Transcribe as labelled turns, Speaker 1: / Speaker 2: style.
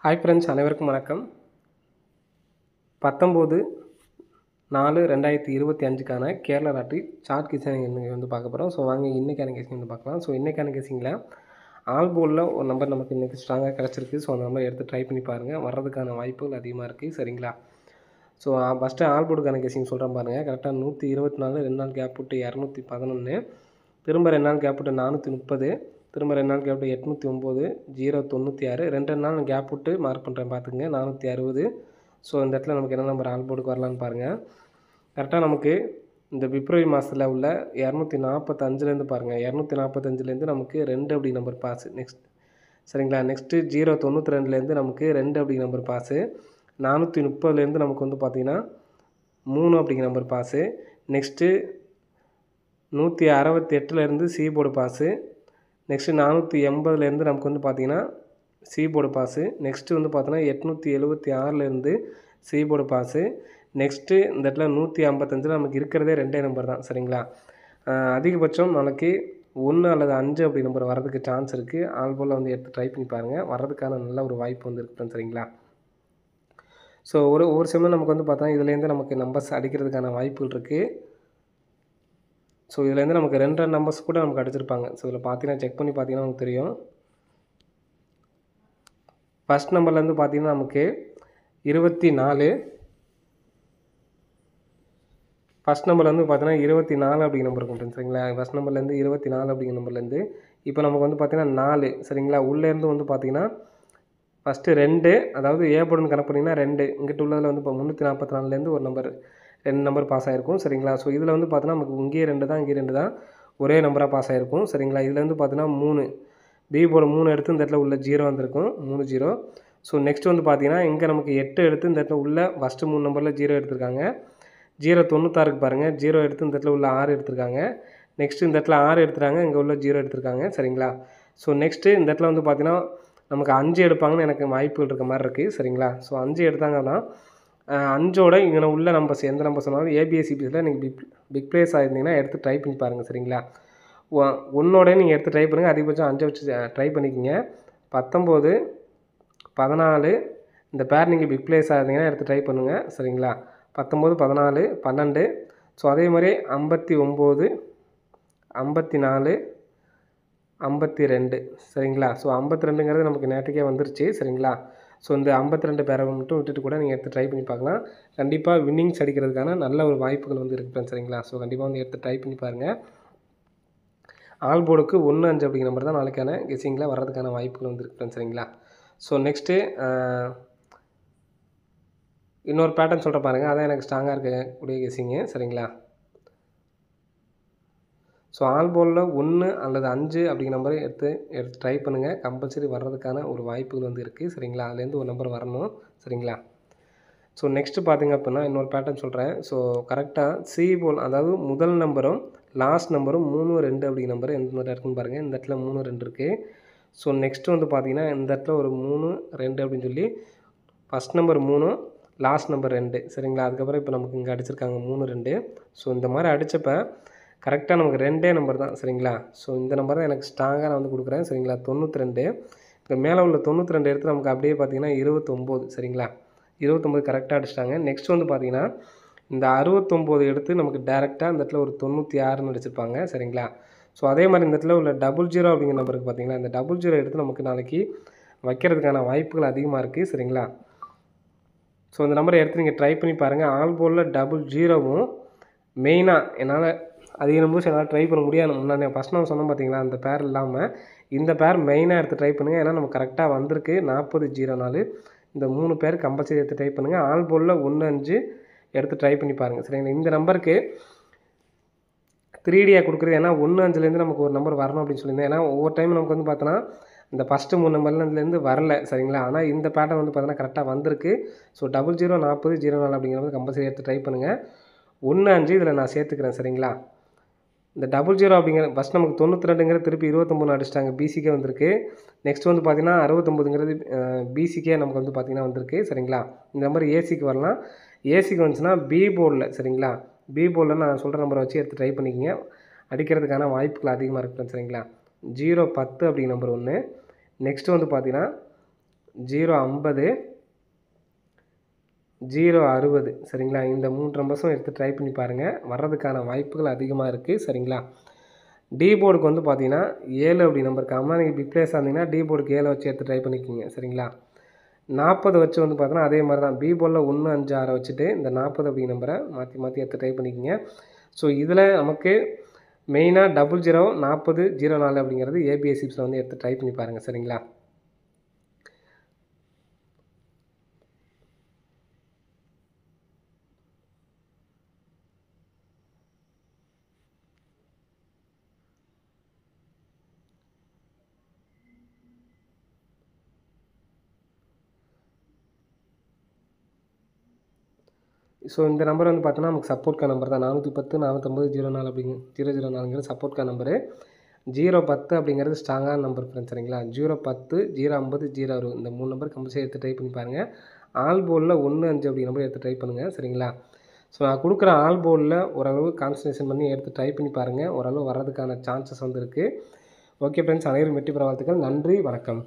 Speaker 1: Hi friends, அனைவருக்கும் வணக்கம். 19/4/2025க்கான Kerala lottery chart guessing இன்னைக்கு வந்து பார்க்க போகிறோம். ஸோ வாங்க இன்றைக்கான கெஸ்ஸிங் வந்து பார்க்கலாம். ஸோ இன்றைக்கான கெஸ்ஸிங்கில் ஆல் போர்டில் ஒரு நம்பர் நமக்கு இன்றைக்கி ஸ்ட்ராங்காக கிடச்சிருக்கு. ஸோ அந்த நம்பர் எடுத்து ட்ரை பண்ணி பாருங்கள். வர்றதுக்கான வாய்ப்புகள் அதிகமாக இருக்குது. சரிங்களா? ஸோ ஃபஸ்ட்டு ஆல் போர்டுக்கான கெஸ்ஸிங் சொல்கிறேன் பாருங்கள். கரெக்டாக 124, 2 நாள் கேப் விட்டு 211, திரும்ப 2 நாள் கேப் விட்டு 430, திரும்ப 2 நாள் கேப் விட்டு 809, 096, 2 நாள் கேப் விட்டு மார்க் பண்ணுறேன் பார்த்துக்குங்க 460. ஸோ இந்த இடத்துல நமக்கு என்ன நம்பர் ஆல் போர்டுக்கு வரலான்னு பாருங்கள். கரெக்டாக நமக்கு இந்த பிப்ரவரி மாதத்தில் உள்ள 245லேருந்து பாருங்கள், 245லேருந்து நமக்கு 2 அப்படி நம்பர் பாஸு. சரிங்களா? நெக்ஸ்ட்டு 092லேருந்து நமக்கு 2 அப்படி நம்பர் பாஸு. 430லேருந்து நமக்கு வந்து பார்த்திங்கன்னா 3 அப்படிங்கிற நம்பர் பாஸு. நெக்ஸ்ட்டு 168லேருந்து சி போர்டு பாஸு. நெக்ஸ்ட்டு 480லேருந்து நமக்கு வந்து பார்த்திங்கன்னா சி போர்டு பாஸு. நெக்ஸ்ட்டு வந்து பார்த்தோன்னா 876லேருந்து சி போர்டு பாஸு. நெக்ஸ்ட்டு இந்த இடத்துல 155 நமக்கு இருக்கிறதே 2 நம்பர் தான். சரிங்களா? அதிகபட்சம் நமக்கு 1 அல்லது 5 அப்படி நம்பர் வரதுக்கு சான்ஸ் இருக்குது. ஆல் போல் வந்து எடுத்து ட்ரை பண்ணி பாருங்கள். வர்றதுக்கான நல்ல ஒரு வாய்ப்பு வந்து இருக்குது. சரிங்களா? ஸோ ஒவ்வொரு சமயம் நமக்கு வந்து பார்த்தோன்னா இதுலேருந்து நமக்கு நம்பர்ஸ் அடிக்கிறதுக்கான வாய்ப்புகள் இருக்குது. ஸோ இதுலேருந்து நமக்கு 2 நம்பர்ஸ் கூட நமக்கு அடிச்சிருப்பாங்க. ஸோ இதில் பார்த்தீங்கன்னா செக் பண்ணி பார்த்தீங்கன்னா நமக்கு தெரியும். ஃபஸ்ட் நம்பர்லேருந்து பார்த்தீங்கன்னா நமக்கு 24, ஃபஸ்ட் நம்பர்லேருந்து பார்த்தீங்கன்னா 24 அப்படிங்கிற நம்பர் கொண்டு சரிங்களா? ஃபஸ்ட் நம்பர்லேருந்து 24 அப்படிங்கிற நம்பர்லேருந்து இப்போ நமக்கு வந்து பார்த்தீங்கன்னா 4 சரிங்களா? உள்ளேருந்து வந்து பார்த்தீங்கன்னா ஃபஸ்ட்டு 2, அதாவது ஏ போர்டுன்னு கணக்கு பண்ணிங்கன்னா 2, இங்கிட்ட உள்ளதில் வந்து இப்போ 344லேருந்து ஒரு நம்பர் 2 நம்பர் பாஸ் ஆகிருக்கும். சரிங்களா? ஸோ இதில் வந்து பார்த்தோன்னா நமக்கு இங்கேயே 2 தான், இங்கே 2 தான், ஒரே நம்பராக பாஸ் ஆகிருக்கும். சரிங்களா? இதில் வந்து பார்த்தீங்கன்னா 3, பி போர்டு 3 எடுத்து இந்த இடத்துல உள்ள 0 வந்திருக்கும், 3 0. ஸோ நெக்ஸ்ட் வந்து பார்த்தீங்கன்னா இங்கே நமக்கு 8 எடுத்து இந்த இடத்துல உள்ள ஃபஸ்ட்டு 3 நம்பரில் 0 எடுத்திருக்காங்க. 096க்கு பாருங்கள், 0 எடுத்து இந்த இடத்துல உள்ள 6 எடுத்திருக்காங்க. நெக்ஸ்ட்டு இந்த இடத்துல 6 எடுத்துட்டாங்க, இங்கே உள்ள 0 எடுத்திருக்காங்க. சரிங்களா? ஸோ நெக்ஸ்ட்டு இந்த இடத்துல வந்து பார்த்தீங்கன்னா நமக்கு 5 எடுப்பாங்கன்னு எனக்கு வாய்ப்புகள் இருக்க மாதிரி இருக்குது. சரிங்களா? ஸோ 5 எடுத்தாங்கன்னா 5ஓட இங்கே உள்ள நம்பர்ஸ் எந்த நம்பர் சொன்னாலும் ஏபிஎஸ்சிபிஸில் நீங்கள் பிக் பிளேஸ் ஆகிருந்தீங்கன்னா எடுத்து ட்ரை பண்ணி பாருங்கள். சரிங்களா? 1ஓட நீங்கள் எடுத்து ட்ரை பண்ணுங்கள். அதிகபட்சம் 5 வச்சு ட்ரை பண்ணிக்கிங்க. 19, 14 இந்த பேர் நீங்கள் பிக் பிளேஸ் ஆகிருந்தீங்கன்னா எடுத்து ட்ரை பண்ணுங்கள். சரிங்களா? 19, 14, 12. ஸோ அதே மாதிரி 59, 54, 52. சரிங்களா? ஸோ 52ங்கிறது நமக்கு நேற்றுக்கே வந்துருச்சு. சரிங்களா? ஸோ இந்த 52 பேரை மட்டும் விட்டுட்டு கூட நீங்கள் எடுத்து ட்ரை பண்ணி பார்க்கலாம். கண்டிப்பாக வின்னிங்ஸ் அடிக்கிறதுக்கான நல்ல ஒரு வாய்ப்புகள் வந்து இருக்குது. சரிங்களா? ஸோ கண்டிப்பாக வந்து எடுத்து ட்ரை பண்ணி பாருங்கள். ஆல் போர்டுக்கு 1, 5 அப்படிங்கிற நம்பர் தான் நாளைக்கான கெஸ்ஸிங்கில் வர்றதுக்கான வாய்ப்புகள் வந்து இருக்குது. சரிங்களா? ஸோ நெக்ஸ்ட்டு இன்னொரு பேட்டர்ன் சொல்கிற பாருங்கள். அதான் எனக்கு ஸ்ட்ராங்காக இருக்கக்கூடிய கெஸ்ஸிங்கு. சரிங்களா? ஸோ ஆல் போர்டில் 1 அல்லது 5 அப்படிங்கிற நம்பரை எடுத்து ட்ரை பண்ணுங்கள். கம்பல்சரி வர்றதுக்கான ஒரு வாய்ப்புகள் வந்து இருக்குது. சரிங்களா? அதுலேருந்து ஒரு நம்பர் வரணும். சரிங்களா? ஸோ நெக்ஸ்ட்டு பார்த்திங்க அப்படின்னா இன்னொரு பேட்டர்ன் சொல்கிறேன். ஸோ கரெக்டாக சி போல், அதாவது முதல் நம்பரும் லாஸ்ட் நம்பரும் 3, 2 அப்படிங்கிற நம்பர் எந்த மாதிரி இருக்குன்னு பாருங்கள். இந்த இடத்துல 3, 2 இருக்குது. ஸோ நெக்ஸ்ட்டு வந்து பார்த்திங்கன்னா இந்த இடத்துல ஒரு 3, 2 அப்படின்னு சொல்லி ஃபஸ்ட் நம்பர் 3, லாஸ்ட் நம்பர் 2. சரிங்களா? அதுக்கப்புறம் இப்போ நமக்கு இங்கே அடிச்சிருக்காங்க 3, 2. ஸோ இந்த மாதிரி அடித்தப்போ கரெக்டாக நமக்கு 2 நம்பர் தான். சரிங்களா? ஸோ இந்த நம்பர் தான் எனக்கு ஸ்ட்ராங்காக நான் வந்து கொடுக்குறேன். சரிங்களா? 92. இந்த மேலே உள்ள 92 எடுத்து நமக்கு அப்படியே பார்த்திங்கன்னா 29. சரிங்களா? 29 கரெக்டாக அடிச்சிட்டாங்க. நெக்ஸ்ட் வந்து பார்த்திங்கன்னா இந்த 69 எடுத்து நமக்கு டேரெக்டாக இந்த இடத்துல ஒரு 96ன்னு அடிச்சிருப்பாங்க. சரிங்களா? ஸோ அதே மாதிரி இந்த இடத்துல உள்ள 00 அப்படிங்கிற நம்பருக்கு பார்த்திங்கன்னா இந்த 00 எடுத்து நமக்கு நாளைக்கு வைக்கிறதுக்கான வாய்ப்புகள் அதிகமாக இருக்குது. சரிங்களா? ஸோ இந்த நம்பரை எடுத்து நீங்கள் ட்ரை பண்ணி பாருங்கள். ஆல் போர்டில் 00வும் மெயினாக என்னால் அதிக நம்பர்ஸ் என்னால் ட்ரை பண்ண முடியாது. முன்னாடி ஃபஸ்ட் நான் சொன்னேன் பார்த்தீங்களா, அந்த பேர் இல்லாமல் இந்த பேர் மெயினாக எடுத்து ட்ரை பண்ணுங்கள். ஏன்னா நமக்கு கரெக்டாக வந்திருக்கு 4004. இந்த 3 பேர் கம்பல்சரி எடுத்து ட்ரை பண்ணுங்கள். ஆல் போர்டில் 1, 5 எடுத்து ட்ரை பண்ணி பாருங்கள். சரிங்களா? இந்த நம்பருக்கு 3Dயாக கொடுக்குறது. ஏன்னா 1, 5லேருந்து நமக்கு ஒரு நம்பர் வரணும் அப்படின்னு சொல்லியிருந்தேன். ஏன்னா ஒவ்வொரு டைம் நமக்கு வந்து பார்த்தோன்னா இந்த ஃபஸ்ட்டு 3 நம்பர்லேருந்து வரல. சரிங்களா? ஆனால் இந்த பேட்டர்ன் வந்து பார்த்தோன்னா கரெக்டாக வந்திருக்கு. ஸோ 00, 40, 04 அப்படிங்கிறது கம்பல்சரி எடுத்து ட்ரை பண்ணுங்கள். 1, 5 இதில் நான் சேர்த்துக்கிறேன். சரிங்களா? இந்த 00 அப்படிங்கிற ஃபஸ்ட் நமக்கு 92ங்கிறது திருப்பி 29 அடிச்சிட்டாங்க, பிசிக்கே வந்திருக்கு. நெக்ஸ்ட் வந்து பார்த்திங்கன்னா 69ங்கிறது பிசிக்கே நமக்கு வந்து பார்த்திங்கன்னா வந்திருக்கு. சரிங்களா? இந்த நம்பர் ஏசிக்கு வரலாம். ஏசிக்கு வந்துச்சுன்னா பி போர்டில், சரிங்களா, பி போர்டில் நான் சொல்கிற நம்பரை வச்சு எடுத்து ட்ரை பண்ணிக்கிங்க. அடிக்கிறதுக்கான வாய்ப்புகள் அதிகமாக இருக்குது. சரிங்களா? 010 அப்படிங்கிற நம்பர் 1. நெக்ஸ்ட்டு வந்து பார்த்திங்கன்னா 050 060 சரிங்களா? இந்த 3 நம்பர்ஸும் எடுத்து ட்ரை பண்ணி பாருங்கள். வர்றதுக்கான வாய்ப்புகள் அதிகமாக இருக்குது சரிங்களா? டி போர்டுக்கு வந்து பார்த்தீங்கன்னா 7 அப்படி நம்பர் காமனாக நீங்கள் பிக் பிளேஸாக இருந்தீங்கன்னா டி போர்டுக்கு 7 வச்சு எடுத்து ட்ரை பண்ணிக்கிங்க சரிங்களா? 40 வச்சு வந்து பார்த்தோன்னா அதே மாதிரி தான் பி போர்டில் 1 5 6 வச்சுட்டு இந்த 40 அப்படி நம்பரை மாற்றி மாற்றி எடுத்து ட்ரை பண்ணிக்கிங்க. ஸோ இதில் நமக்கு மெயினாக 00 40 04 அப்படிங்கிறது ஏபிஎஸ்சிப்ஸில் வந்து எடுத்து ட்ரை பண்ணி பாருங்கள் சரிங்களா? ஸோ இந்த நம்பர் வந்து பார்த்தோன்னா நமக்கு சப்போர்ட்கான நம்பர் தான் 410 450 04 அப்படிங்க 004ங்கிறது சப்போர்ட்கான நம்பரு. 010 அப்படிங்கிறது ஸ்ட்ராங்கான நம்பர் ஃப்ரெண்ட்ஸ் சரிங்களா? 010 050 060 இந்த 3 நம்பர் கம்பல்சரி எடுத்து ட்ரை பண்ணி பாருங்கள். ஆல் போர்டில் 1 5 அப்படி நம்பர் எடுத்து ட்ரை பண்ணுங்கள் சரிங்களா? ஸோ நான் கொடுக்குற ஆல் போர்டில் ஓரளவு கான்சன்ட்ரேஷன் பண்ணி எடுத்து ட்ரை பண்ணி பாருங்கள். ஓரளவு வர்றதுக்கான சான்சஸ் வந்து இருக்குது. ஓகே ஃப்ரெண்ட்ஸ், அனைவரும் வெற்றி பெற வாழ்த்துக்கள். நன்றி, வணக்கம்.